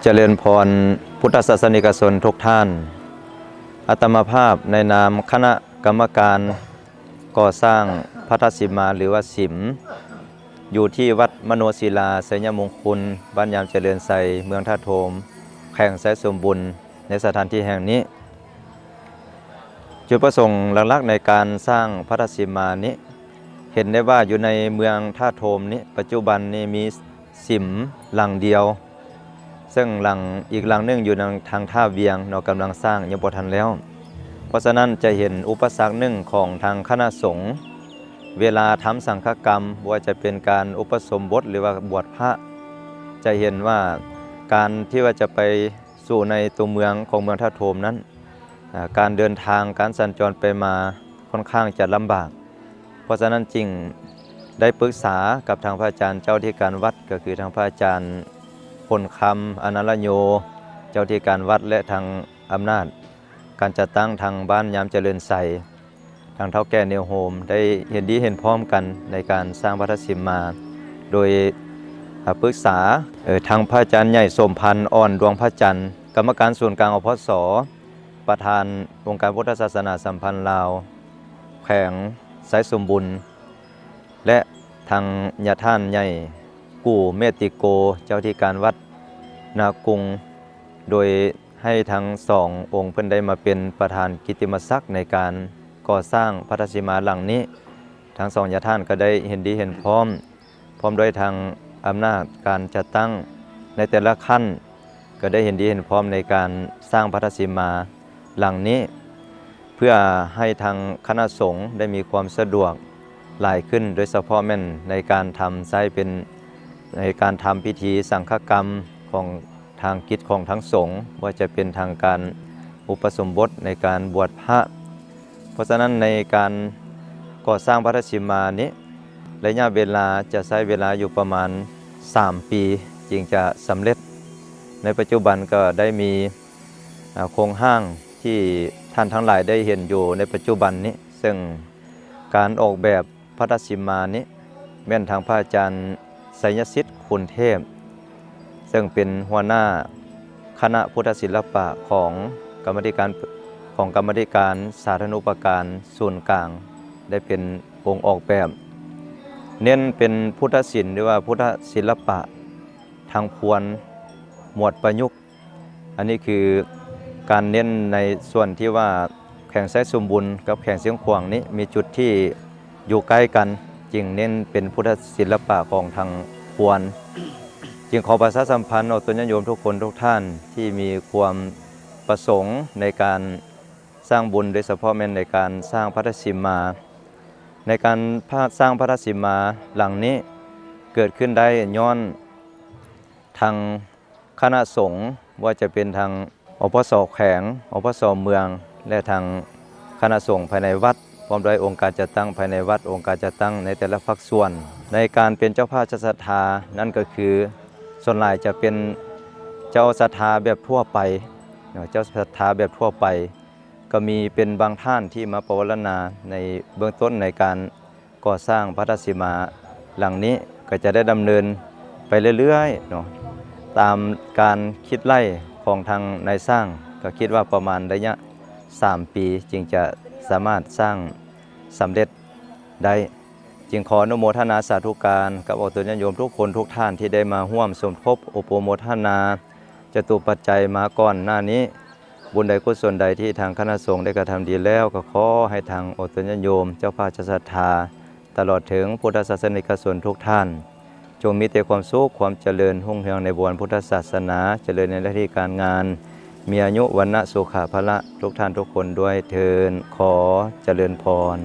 เจริญพรพุทธศาสนิกชนทุกท่านอาตมาภาพในนามคณะกรรมการก่อสร้างพระธาตุสิมาหรือว่าสิมอยู่ที่วัดมโนศิลาไสยมงคลบ้านยามเจริญไซเมืองท่าโทมแข่งไซสมบุญในสถานที่แห่งนี้จุดประสงค์หลักๆในการสร้างพระธาตุสิมานี้เห็นได้ว่าอยู่ในเมืองท่าโทมนี้ปัจจุบันนี้มีสิมหลังเดียวซึ่งหลังอีกหลังนึงอยู่ทางท่าเวียงเรากำลังสร้างยังบ่ทันแล้วเพราะฉะนั้นจะเห็นอุปสรรคหนึ่งของทางคณะสงฆ์เวลาทำสังฆกรรมว่าจะเป็นการอุปสมบทหรือว่าบวชพระจะเห็นว่าการที่ว่าจะไปสู่ในตัวเมืองของเมืองท่าโทมนั้นการเดินทางการสัญจรไปมาค่อนข้างจะลำบากเพราะฉะนั้นจึงได้ปรึกษากับทางพระอาจารย์เจ้าที่การวัดก็คือทางพระอาจารย์พลคำอนัลโยเจ้าที่การวัดและทางอำนาจการจัดตั้งทางบ้านยามเจริญไซทางเฒ่าแก่เนวโฮมได้เห็นดีเห็นพร้อมกันในการสร้างพระธาตุสิมาโดยปรึกษาทางพระอาจารย์ใหญ่สมพันธ์อ่อนดวงพระจันทร์กรรมการส่วนกลางอพสประธานองค์การพุทธศาสนาสัมพันธ์ลาวแขวงไสสมบุญและทางญาท่านใหญ่กู่เมติโกเจ้าที่การวัดนากรุงโดยให้ทั้งสององค์เพิ่นได้มาเป็นประธานกิตติมศักดิ์ในการก่อสร้างพระธาตุสิมาหลังนี้ทั้งสองญาท่านก็ได้เห็นดีเห็นพร้อมด้วยทางอำนาจการจัดตั้งในแต่ละขั้นก็ได้เห็นดีเห็นพร้อมในการสร้างพระธาตุสิมาหลังนี้เพื่อให้ทางคณะสงฆ์ได้มีความสะดวกหลายขึ้นโดยเฉพาะแม่นในการทำไส้เป็นในการทำพิธีสังฆกรรมของทางกิจของทั้งสงฆ์ว่าจะเป็นทางการอุปสมบทในการบวชพระเพราะฉะนั้นในการก่อสร้างพระธาตุสิมานี้ระยะเวลาจะใช้เวลาอยู่ประมาณ3 ปีจึงจะสำเร็จในปัจจุบันก็ได้มีโครงห้างที่ท่านทั้งหลายได้เห็นอยู่ในปัจจุบันนี้ซึ่งการออกแบบพระธาตุสิมานี้แม่นทางพระอาจารย์ไสยสิทธิ์คุณเทพซึ่งเป็นหัวหน้าคณะพุทธศิลปะของกรรมธิการสาธารณูปการส่วนกลางได้เป็นองค์ออกแบบเน้นเป็นพุทธศิลป์หรือว่าพุทธศิลปะทางพวนหมวดประยุกต์อันนี้คือการเน้นในส่วนที่ว่าแข่งไสสมบุญกับแข่งเสียงขวางนี้มีจุดที่อยู่ใกล้กันจึงเน้นเป็นพุทธศิลปะของทางพวนจึงขอประชาสัมพันธ์เอาตัวญาติโยมทุกคนทุกท่านที่มีความประสงค์ในการสร้างบุญโดยเฉพาะแม่นในการสร้างพระธาตุสิมาในการสร้างพระธาตุสิมาหลังนี้เกิดขึ้นได้ย้อนทางคณะสงฆ์ว่าจะเป็นทางอพส.แขวงอพส.เมืองและทางคณะสงฆ์ภายในวัดพร้อมด้วยองค์การจัดตั้งภายในวัดองค์การจัดตั้งในแต่ละภาคส่วนในการเป็นเจ้าภาพศรัทธานั่นก็คือส่วนหลายจะเป็นเจ้าศรัทธาแบบทั่วไปเจ้าศรัทธาแบบทั่วไปก็มีเป็นบางท่านที่มาปวารณาในเบื้องต้นในการก่อสร้างพระธาตุสิมาหลังนี้ก็จะได้ดำเนินไปเรื่อยๆเนาะตามการคิดไล่ของทางนายสร้างก็คิดว่าประมาณระยะ3 ปีจึงจะสามารถสร้างสำเร็จได้จึงขออนุโมทนาสาธุการกับอตุญาโยมทุกคนทุกท่านที่ได้มาร่วมสมทบอุปโมทนาจตุปัจจัยมาก่อนหน้านี้บุญใดกุศลใดที่ทางคณะสงฆ์ได้กระทำดีแล้วก็ขอให้ทางอตุญาโยมเจ้าภาพศรัทธาตลอดถึงพุทธศาสนิกชนทุกท่านจงมีแต่ความสุขความเจริญรุ่งเรืองในบวรพุทธศาสนาเจริญในหน้าที่การงานมีอายุวรรณะสุขภาละทุกท่านทุกคนด้วยเทินขอเจริญพร